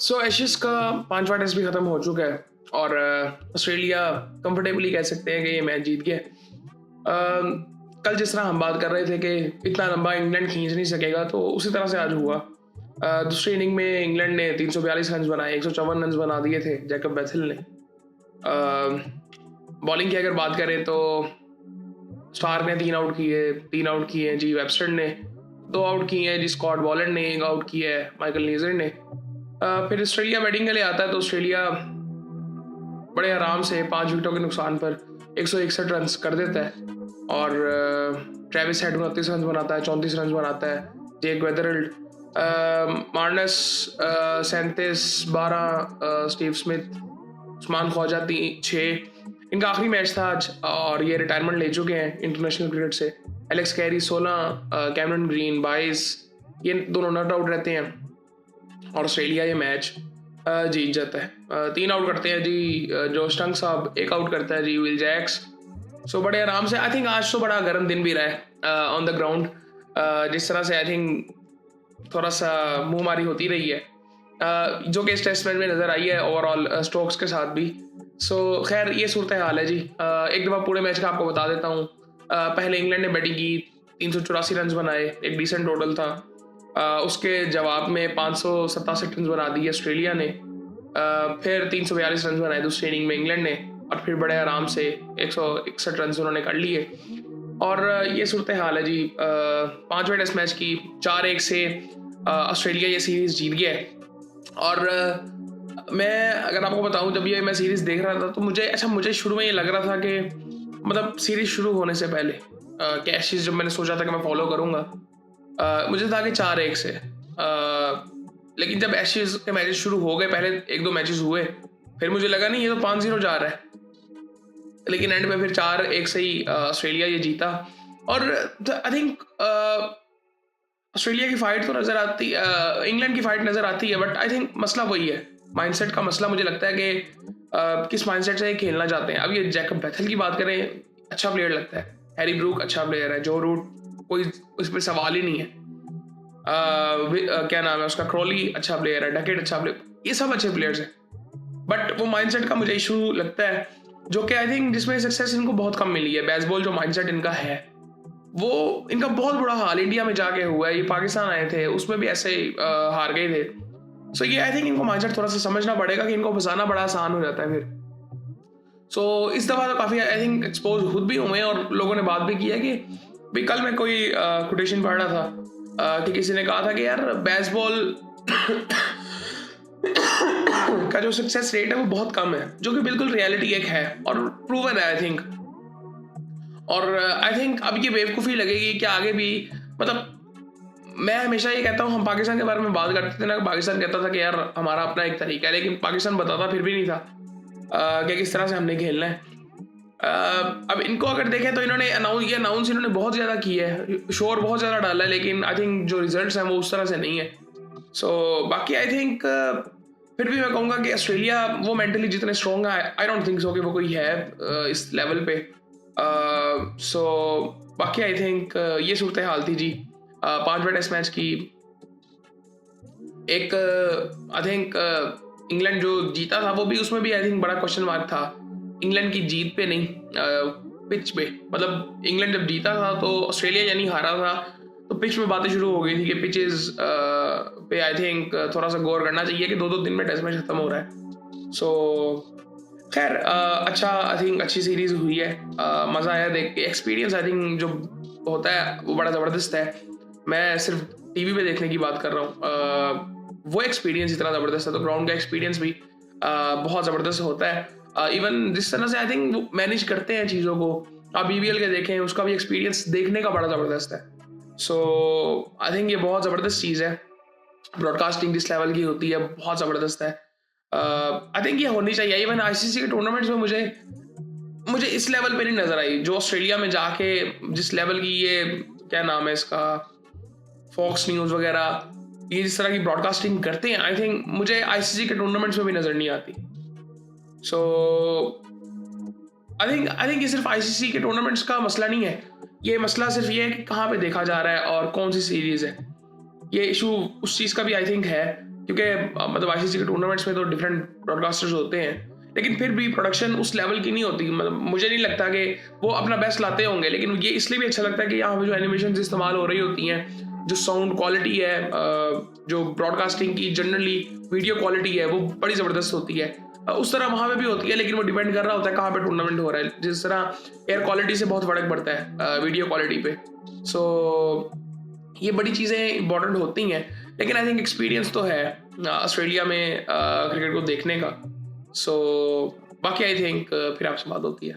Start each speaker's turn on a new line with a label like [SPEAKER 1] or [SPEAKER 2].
[SPEAKER 1] सो ashes का 5वां test भी ख़त्म हो चुका है और ऑस्ट्रेलिया कंफर्टेबली कह सकते हैं कि ये मैच जीत गया। कल जिस तरह हम बात कर रहे थे कि इतना लंबा इंग्लैंड खींच नहीं सकेगा, तो उसी तरह से आज हुआ। दूसरी इनिंग में इंग्लैंड ने 342 रन बनाए, 154 रन बना दिए थे जैकब बेथेल ने। बॉलिंग की अगर बात करें तो स्टार्क ने 3 आउट किए हैं जी, वेबस्टर ने 2 आउट किए हैं जी, स्कॉट बॉलर ने 1 आउट किया है, माइकल नीजर ने। फिर ऑस्ट्रेलिया बैटिंग के लिए आता है तो ऑस्ट्रेलिया बड़े आराम से 5 विकेटों के नुकसान पर 161 रन कर देता है और ट्रेविस हेड 29 रन बनाता है, 34 रन बनाता है। Jake Weatherald, Marnus 37, 12, Steve Smith, Usman Khawaja 6। इनका आखिरी मैच था आज और ये रिटायरमेंट ले चुके हैं इंटरनेशनल क्रिकेट से। एलेक्स कैरी 16, कैमरन ग्रीन 22, ये दोनों नॉट आउट रहते हैं और ऑस्ट्रेलिया ये मैच जीत जाता है। 3 आउट करते हैं जी जोश टंग साहब, 1 आउट करता है जी विल जैक्स। सो बड़े आराम से आई थिंक आज तो बड़ा गर्म दिन भी रहा है ऑन द ग्राउंड। जिस तरह से आई थिंक थोड़ा सा मुंहमारी होती रही है, जो कि इस टेस्ट मैच में नज़र आई है ओवरऑल स्ट्रोक्स के साथ भी। सो खैर ये सूरत हाल है जी। एक दफ़ा पूरे मैच का आपको बता देता हूँ। पहले इंग्लैंड ने बैटिंग की, 384 रन बनाए, एक डिसेंट टोटल था। उसके जवाब में 567 रन बना दिए ऑस्ट्रेलिया ने। फिर 342 रन बनाए दूसरी इनिंग में इंग्लैंड ने और फिर बड़े आराम से 161 रन उन्होंने कर लिए। और ये सूरत हाल है जी 5वें टेस्ट मैच की। 4-1 से ऑस्ट्रेलिया ये सीरीज़ जीत गया है। और मैं अगर आपको बताऊं, जब ये मैं सीरीज़ देख रहा था तो मुझे शुरू में ये लग रहा था कि मतलब सीरीज़ शुरू होने से पहले कि एशेज़ जब मैंने सोचा था कि मैं फॉलो करूंगा, मुझे था कि 4-1 से। लेकिन जब एशेज़ के मैचेस शुरू हो गए, पहले 1-2 मैचेस हुए, फिर मुझे लगा नहीं ये तो 5-0 जा रहा है, लेकिन एंड में फिर 4-1 से ही ऑस्ट्रेलिया ये जीता। और आई थिंक ऑस्ट्रेलिया की फाइट तो नज़र आती, इंग्लैंड की फाइट नज़र आती है, बट आई थिंक मसला वही है, माइंडसेट का मसला। मुझे लगता है कि किस माइंडसेट से ये खेलना चाहते हैं। अब ये जैकब बेथेल की बात करें, अच्छा प्लेयर लगता है। हैरी ब्रूक अच्छा प्लेयर है, जो रूट कोई उस पर सवाल ही नहीं है। क्या नाम है उसका, क्रॉली अच्छा प्लेयर है, डकेट अच्छा प्लेयर, ये सब अच्छे प्लेयर्स हैं। बट वो माइंडसेट का मुझे इशू लगता है, जो कि आई थिंक जिसमें सक्सेस इनको बहुत कम मिली है। बेसबॉल जो माइंडसेट इनका है, वो इनका बहुत बुरा हाल इंडिया में जाके हुआ है। ये पाकिस्तान आए थे, उसमें भी ऐसे हार गए थे। सो ये आई थिंक इनको माइंडसेट थोड़ा सा समझना पड़ेगा कि इनको फंसाना बड़ा आसान हो जाता है फिर। सो इस दफ़ा तो काफ़ी आई थिंक एक्सपोज खुद भी हुए हैं और लोगों ने बात भी की है कि भाई, कल मैं कोई कोटेशन पढ़ रहा था कि किसी ने कहा था कि यार बेसबॉल का जो सक्सेस रेट है वो बहुत कम है, जो कि बिल्कुल रियलिटी एक है और प्रूवन है आई थिंक। और आई थिंक अब ये बेवकूफ़ी लगेगी कि आगे भी, मतलब मैं हमेशा ये कहता हूँ, हम पाकिस्तान के बारे में बात करते थे ना, पाकिस्तान कहता था कि यार हमारा अपना एक तरीका है, लेकिन पाकिस्तान बताता फिर भी नहीं था कि किस तरह से हमने खेलना है। अब इनको अगर देखें तो इन्होंने अनाउंस इन्होंने बहुत ज़्यादा की है, शोर बहुत ज़्यादा डाला है, लेकिन आई थिंक जो रिजल्ट्स हैं वो उस तरह से नहीं है। सो बाकी आई थिंक फिर भी मैं कहूँगा कि ऑस्ट्रेलिया वो मेंटली जितने स्ट्रॉन्ग है, आई डोंट थिंक सो कि वो कोई है इस लेवल पे। सो बाकी आई थिंक ये सूरत हाल थी जी 5वें टेस्ट मैच की। एक आई थिंक इंग्लैंड जो जीता था वो भी, उसमें भी आई थिंक बड़ा क्वेश्चन मार्क था इंग्लैंड की जीत पे नहीं, पिच पे। मतलब इंग्लैंड जब जीता था तो ऑस्ट्रेलिया यानी हारा था, तो पिच में बातें शुरू हो गई थी कि पिचेस पे आई थिंक थोड़ा सा गौर करना चाहिए कि 2-2 दिन में टेस्ट मैच खत्म हो रहा है। सो खैर अच्छा, आई थिंक अच्छी सीरीज हुई है, मज़ा आया देख के। एक्सपीरियंस आई थिंक जो होता है वो बड़ा ज़बरदस्त है। मैं सिर्फ टीवी पे देखने की बात कर रहा हूँ, वो एक्सपीरियंस इतना ज़बरदस्त है, तो ग्राउंड का एक्सपीरियंस भी बहुत ज़बरदस्त होता है। इवन जिस तरह से आई थिंक वो मैनेज करते हैं चीज़ों को, आप BBL के देखें, उसका भी एक्सपीरियंस देखने का बड़ा ज़बरदस्त है। सो आई थिंक ये बहुत ज़बरदस्त चीज़ है। ब्रॉडकास्टिंग जिस लेवल की होती है बहुत ज़बरदस्त है। आई थिंक ये होनी चाहिए। इवन ICC के टूर्नामेंट्स में मुझे इस लेवल पे नहीं नज़र आई जो ऑस्ट्रेलिया में जाके जिस लेवल की ये क्या नाम है इसका, फॉक्स न्यूज़ वगैरह, ये जिस तरह की ब्रॉडकास्टिंग करते हैं, आई थिंक मुझे ICC के टूर्नामेंट्स में भी नज़र नहीं आती। सो आई थिंक ये सिर्फ ICC के टूर्नामेंट्स का मसला नहीं है, ये मसला सिर्फ ये है कि कहाँ पे देखा जा रहा है और कौन सी सीरीज़ है। ये इशू उस चीज़ का भी आई थिंक है क्योंकि मतलब आईसीसी के टूर्नामेंट्स में तो डिफरेंट ब्रॉडकास्टर्स होते हैं, लेकिन फिर भी प्रोडक्शन उस लेवल की नहीं होती। मतलब मुझे नहीं लगता कि वो अपना बेस्ट लाते होंगे, लेकिन ये इसलिए भी अच्छा लगता है कि यहाँ पे जो एनिमेशन इस्तेमाल हो रही होती हैं, जो साउंड क्वालिटी है, जो ब्रॉडकास्टिंग की जनरली वीडियो क्वालिटी है, वो बड़ी ज़बरदस्त होती है। उस तरह वहाँ पे भी होती है, लेकिन वो डिपेंड कर रहा होता है कहाँ पे टूर्नामेंट हो रहा है। जिस तरह एयर क्वालिटी से बहुत फ़र्क पड़ता है वीडियो क्वालिटी पे। सो ये बड़ी चीज़ें इंपॉर्टेंट होती हैं, लेकिन आई थिंक एक्सपीरियंस तो है ऑस्ट्रेलिया में क्रिकेट को देखने का। सो बाकी आई थिंक फिर आपसे बात होती है।